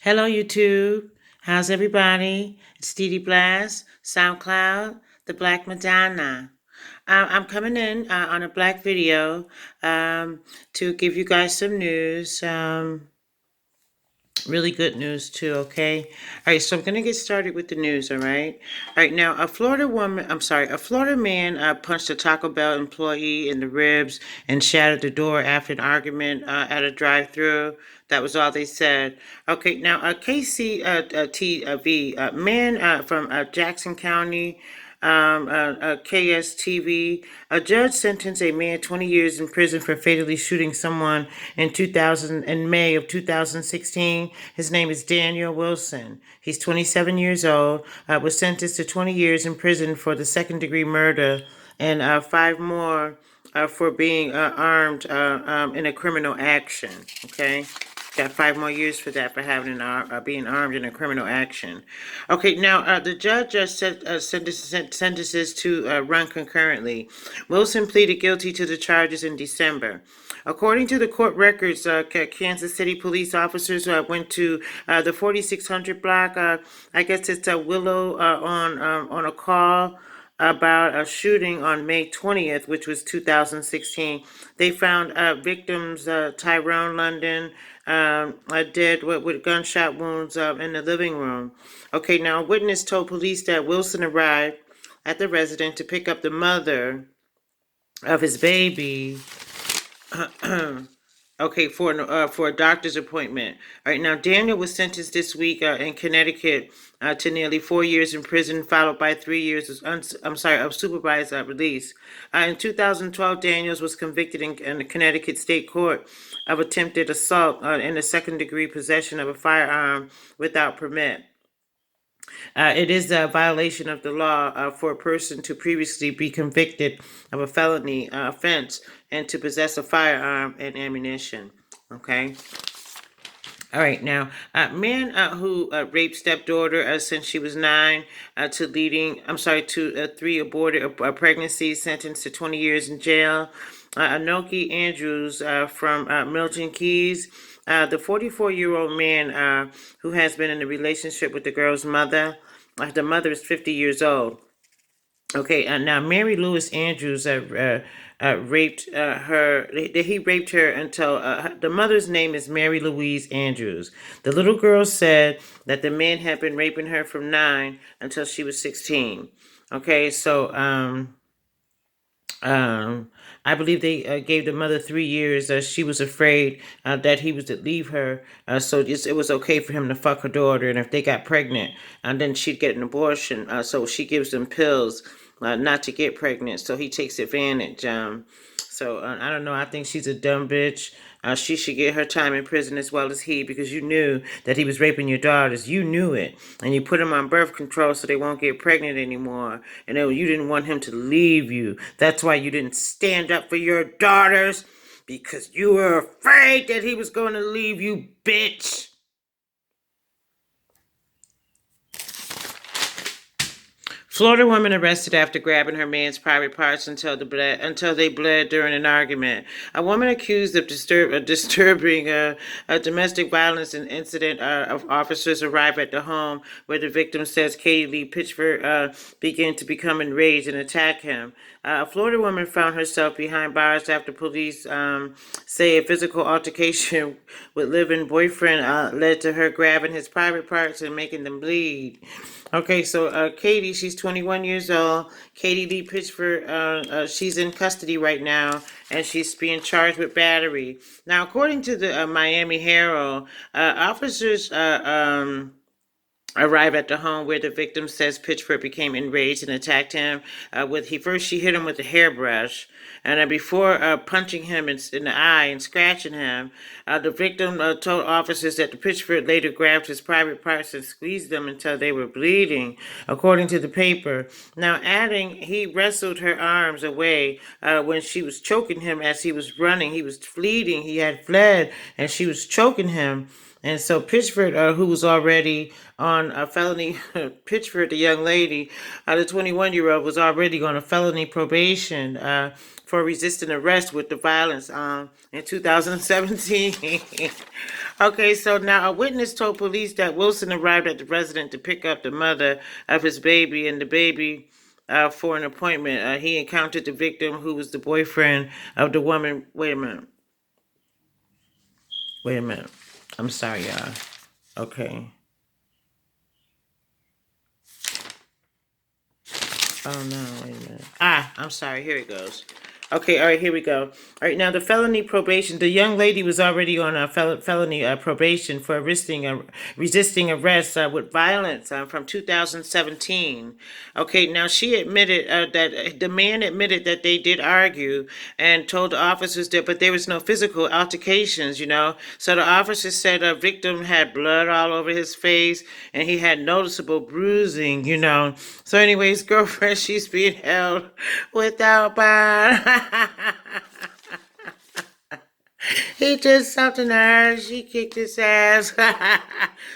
Hello, YouTube. How's everybody? It's DEDEBLASS SOUND CLOUD, the Black Madonna. I'm coming in on a black video to give you guys some news. Really good news too, okay? All right, so I'm going to get started with the news, all right? All right, now a Florida man punched a Taco Bell employee in the ribs and shattered the door after an argument at a drive-thru. That was all they said. Okay, now KCTV, man from Jackson County, KSTV. A judge sentenced a man 20 years in prison for fatally shooting someone in May of 2016. His name is Daniel Wilson. He's 27 years old, was sentenced to 20 years in prison for the second-degree murder and 5 more for being armed in a criminal action, okay? Got 5 more years for that, for having being armed in a criminal action. Okay, now the judge sentences to run concurrently. Wilson pleaded guilty to the charges in December. According to the court records, Kansas City police officers went to the 4600 block. I guess it's Willow on a call about a shooting on May 20th, which was 2016. They found victims, Tyrone London, dead with gunshot wounds in the living room. Okay, now a witness told police that Wilson arrived at the residence to pick up the mother of his baby. Okay, for a doctor's appointment. All right, now Daniel was sentenced this week in Connecticut to nearly 4 years in prison, followed by 3 years of supervised release. In 2012, Daniels was convicted in the Connecticut State Court of attempted assault in the second-degree possession of a firearm without permit. It is a violation of the law for a person to previously be convicted of a felony offense and to possess a firearm and ammunition. Okay. All right, now, man who raped stepdaughter since she was 9 to 3 aborted pregnancies, sentenced to 20 years in jail. Anoki Andrews from Milton Keys. The 44-year-old man who has been in a relationship with the girl's mother. The mother is 50 years old. Okay, now Mary Louise Andrews raped her. He raped her until the mother's name is Mary Louise Andrews. The little girl said that the man had been raping her from 9 until she was 16. Okay, so I believe they gave the mother 3 years. She was afraid that he was to leave her, so it was okay for him to fuck her daughter, and if they got pregnant, then she'd get an abortion. So she gives them pills not to get pregnant, so he takes advantage. So I don't know. I think she's a dumb bitch. She should get her time in prison as well as he, because you knew that he was raping your daughters. You knew it. And you put them on birth control so they won't get pregnant anymore. And you didn't want him to leave you. That's why you didn't stand up for your daughters, because you were afraid that he was going to leave you, bitch. Florida woman arrested after grabbing her man's private parts until they bled during an argument. A woman accused of disturbing a domestic violence incident of officers arrived at the home where the victim says Katie Lee Pitchford began to become enraged and attack him. A Florida woman found herself behind bars after police say a physical altercation with live-in boyfriend led to her grabbing his private parts and making them bleed. Okay, so Katie, she's 21 years old. Katie Lee Pitchford, she's in custody right now, and she's being charged with battery. Now, according to the Miami Herald, officers arrived at the home where the victim says Pitchford became enraged and attacked him. She hit him with a hairbrush, and before punching him in the eye and scratching him, the victim told officers that the Pitchford later grabbed his private parts and squeezed them until they were bleeding, according to the paper. Now, adding, he wrestled her arms away when she was choking him as he was running. He was fleeing. He had fled, and she was choking him. And so Pitchford, who was already on a felony, Pitchford, the young lady, the 21-year-old, was already on a felony probation for resisting arrest with the violence in 2017. Okay, so now a witness told police that Wilson arrived at the residence to pick up the mother of his baby and the baby for an appointment. He encountered the victim, who was the boyfriend of the woman. Wait a minute. Wait a minute. I'm sorry, y'all. Okay. Oh no, wait a minute. I'm sorry. Here it goes. Okay, all right, here we go. All right, now the felony probation. The young lady was already on a felony probation for resisting arrest with violence from 2017. Okay, now she admitted that the man admitted that they did argue and told the officers that, but there was no physical altercations, you know. So the officers said the victim had blood all over his face and he had noticeable bruising, you know. So, anyways, girlfriend, she's being held without bond. He did something to her. She kicked his ass.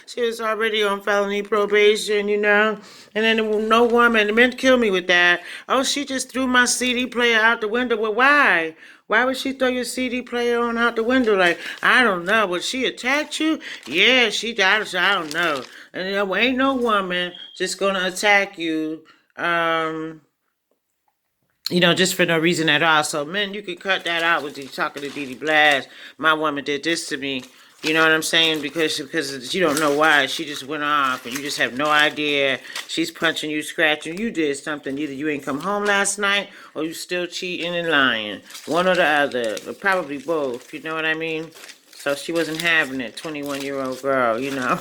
She was already on felony probation, you know. And then no woman, the men killed me with that. Oh, she just threw my CD player out the window. Well, why? Why would she throw your CD player on out the window? Like, I don't know. But she attacked you? Yeah, she died. I don't know. And ain't no woman just gonna attack you. Just for no reason at all. So, men, you could cut that out with you talking to DEDEBLASS. My woman did this to me. You know what I'm saying? Because you don't know why. She just went off and you just have no idea. She's punching you, scratching. You did something. Either you ain't come home last night or you still cheating and lying. One or the other. Or probably both. You know what I mean? So she wasn't having it. 21-year-old girl, you know.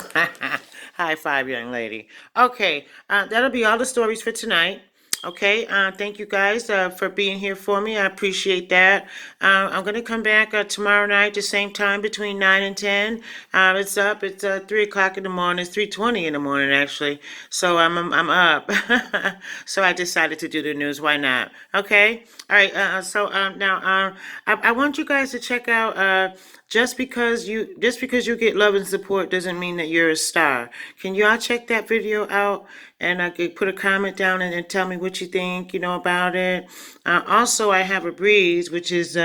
High five, young lady. Okay, that'll be all the stories for tonight. Okay, thank you guys for being here for me. I appreciate that. I'm going to come back tomorrow night, the same time, between 9 and 10. It's up. It's 3 o'clock in the morning. It's 3:20 in the morning, actually. So I'm up. So I decided to do the news. Why not? Okay. All right. Now I want you guys to check out just because you get love and support doesn't mean that you're a star. Can y'all check that video out and could put a comment down and tell me what you think, about it. Also, I have a Breeze, which is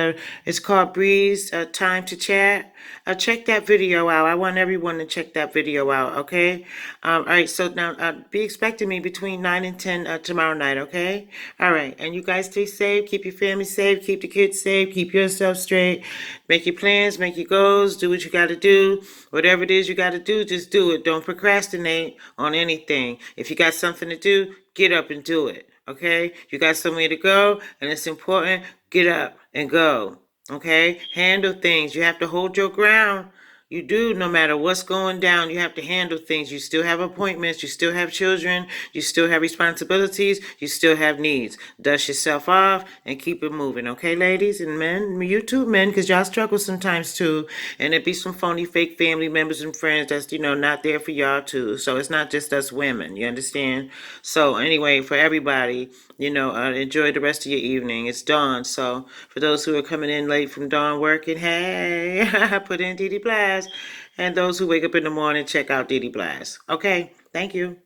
it's called Breeze Time to Chat. Check that video out. I want everyone to check that video out, okay? All right, so now be expecting me between 9 and 10 tomorrow night, okay? All right, and you guys stay safe. Keep your family safe. Keep the kids safe. Keep yourself straight. Make your plans. Make your goals. Do what you got to do. Whatever it is you got to do, just do it. Don't procrastinate on anything. If you got something to do, get up and do it, okay? You got somewhere to go, and it's important, get up and go. Okay, handle things. You have to hold your ground. You do, no matter what's going down, you have to handle things. You still have appointments, you still have children, you still have responsibilities, you still have needs. Dust yourself off and keep it moving, okay, ladies and men? You too, men, because y'all struggle sometimes too. And there be some phony, fake family members and friends that's, not there for y'all too. So it's not just us women, you understand? So anyway, for everybody, enjoy the rest of your evening. It's dawn, so for those who are coming in late from dawn working, hey, put in DEDEBLASS. And those who wake up in the morning, check out DEDEBLASS. Okay, thank you.